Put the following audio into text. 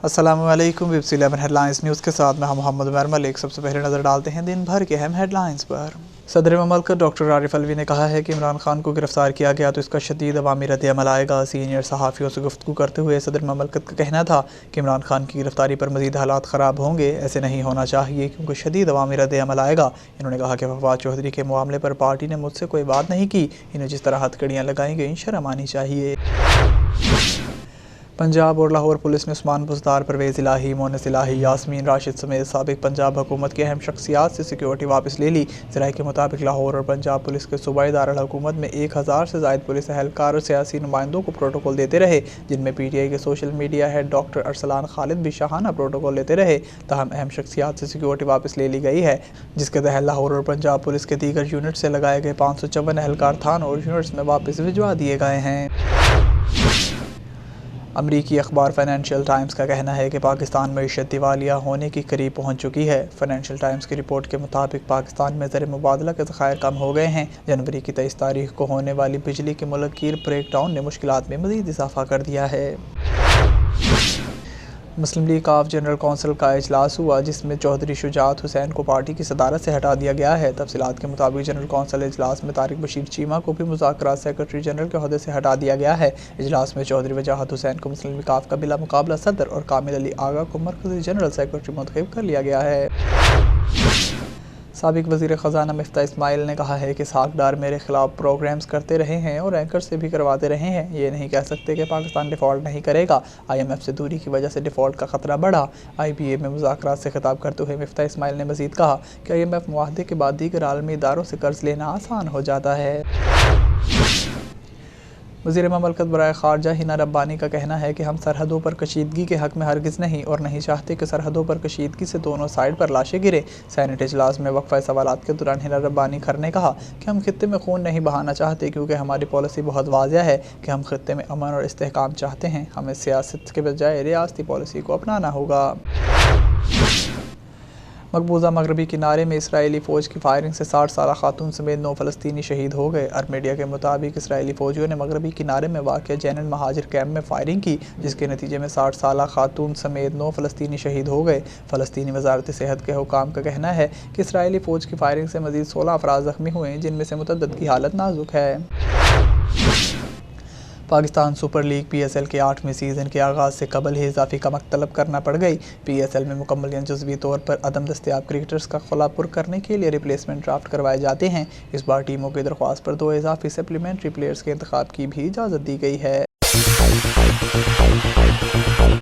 अस्सलामु अलैकुम। BBC 11 headlines news के साथ मैं मोहम्मद उमर मलिक। सबसे पहले नज़र डालते हैं दिन भर के अहम हेडलाइंस पर। सदर ममलकत डॉक्टर आरिफ अलवी ने कहा है कि इमरान खान को गिरफ्तार किया गया तो इसका शदीद अवामी रद्द-ए-अमल आएगा। सीनियर सहाफ़ियों से गुफ्तगू करते हुए सदर ममलकत का कहना था कि इमरान खान की गिरफ्तारी पर मज़ीद हालात ख़राब होंगे, ऐसे नहीं होना चाहिए क्योंकि शदीद अवामी रद्द-ए-अमल आएगा। इन्होंने कहा कि फवाद चौधरी के मामले पर पार्टी ने मुझसे कोई बात नहीं की, इन्हें जिस तरह हथकड़ियाँ लगाई गई शर्म आनी चाहिए। पंजाब और लाहौर पुलिस ने उस्मान बुज़दार, परवेज़ इलाही, मोनस इलाही, यास्मीन राशिद समेत साबिक पंजाब हुकूमत की अहम शख्सियात से सिक्योरिटी वापस ले ली। ज़राए के मुताबिक लाहौर और पंजाब पुलिस के सूबाई दारुल हुकूमत में 1000 से ज़ायद पुलिस एहलकार और सियासी नुमाइंदों को प्रोटोकॉल देते रहे, जिनमें PTI के social media head doctor Arsalan Khalid भी शाहाना प्रोटोकॉल लेते रहे। तहम अहम शख्सियात से सिक्योरिटी वापस ले ली गई है, जिसके तहत लाहौर और पंजाब पुलिस के दीगर यूनिट से लगाए गए 554 एहलकार थानों और यूनिट्स में वापस भिजवा दिए गए हैं। अमरीकी अखबार फाइनेंशियल टाइम्स का कहना है कि पाकिस्तान मईशत दिवालिया होने की करीब पहुंच चुकी है। फाइनेंशियल टाइम्स की रिपोर्ट के मुताबिक पाकिस्तान में ज़र मुबादला के ज़खायर कम हो गए हैं। जनवरी की 23 तारीख को होने वाली बिजली के मुलक्कीर ब्रेक डाउन ने मुश्किलात में मज़ीद इजाफा कर दिया है। मुस्लिम लीग ऑफ जनरल कौंसिल का इजलास हुआ, जिसमें चौधरी शुजात हुसैन को पार्टी की सदारत से हटा दिया गया है। तफसीलात के मुताबिक जनरल कौंसिल इजलास में तारिक बशीर चीमा को भी मुज़ाकरात सेक्रेटरी जनरल के ओहदे से हटा दिया गया है। इजलास में चौधरी वजाहत हुसैन को मुस्लिम लीग ऑफ का बिला मुकाबला सदर और कामिल अली आगा को मरकज़ी जनरल सेक्रेटरी मुंतखब कर लिया गया है। साबिक वज़ीर ख़ज़ाना मिफ्ता इस्माइल ने कहा है कि इसहाक डार मेरे खिलाफ प्रोग्राम्स करते रहे हैं और एंकर से भी करवाते रहे हैं। ये नहीं कह सकते कि पाकिस्तान डिफ़ॉल्ट नहीं करेगा। IMF से दूरी की वजह से डिफ़ॉल्ट का ख़तरा बढ़ा। IBA में मुज़ाकरात से खिताब करते हुए मिफ्ता इस्माइल ने मज़ीद कहा कि IMF मुआहदे के बाद दीगर आलमी इदारों से कर्ज लेना आसान हो जाता है। वज़ीर ममलकत बराए ख़ारजा हिना रब्बानी का कहना है कि हम सरहदों पर कशीदगी के हक़ में हरगिज़ नहीं और नहीं चाहते कि सरहदों पर कशीदगी से दोनों साइड पर लाशें गिरे। सेनेट इजलास में वक्फ़ा सवालात के दौरान हिना रब्बानी खर ने कहा कि हम खित्ते में खून नहीं बहाना चाहते क्योंकि हमारी पॉलिसी बहुत वाज़िया है कि हम खित्ते में अमन और इस्तेहकाम चाहते हैं। हमें सियासत के बजाय रियासती पॉलिसी को अपनाना होगा। मकबूजा मगरबी किनारे में इसराइली फ़ौज की फायरिंग से 60 साला खातून समेत 9 फ़लस्तीनी शहीद हो गए। अरब मीडिया के मुताबिक इसराइली फ़ौजियों ने मगरबी किनारे में वाक़िया जैन महाजिर कैम्प में फायरिंग की, जिसके नतीजे में 60 साला खातून समेत 9 फ़लस्तीनी शहीद हो गए। फ़लस्तीनी वज़ारत सेहत के हुकाम का कहना है कि इसराइली फ़ौज की फायरिंग से मज़ीद 16 अफराद ज़ख्मी हुए, जिनमें से मुतअद्दिद की हालत नाजुक है। पाकिस्तान सुपर लीग PSL के 8वें सीज़न के आगाज़ से कबल ही इजाफी कमक तलब करना पड़ गई। PSL में मुकम्मल या जुज़वी तौर पर अदम दस्तयाब क्रिकेटर्स का खला पुर करने के लिए रिप्लेसमेंट ड्राफ्ट करवाए जाते हैं। इस बार टीमों की दरख्वास्त पर 2 इजाफी सप्लीमेंट्री प्लेयर्स के इंतखाब की भी इजाज़त दी गई है।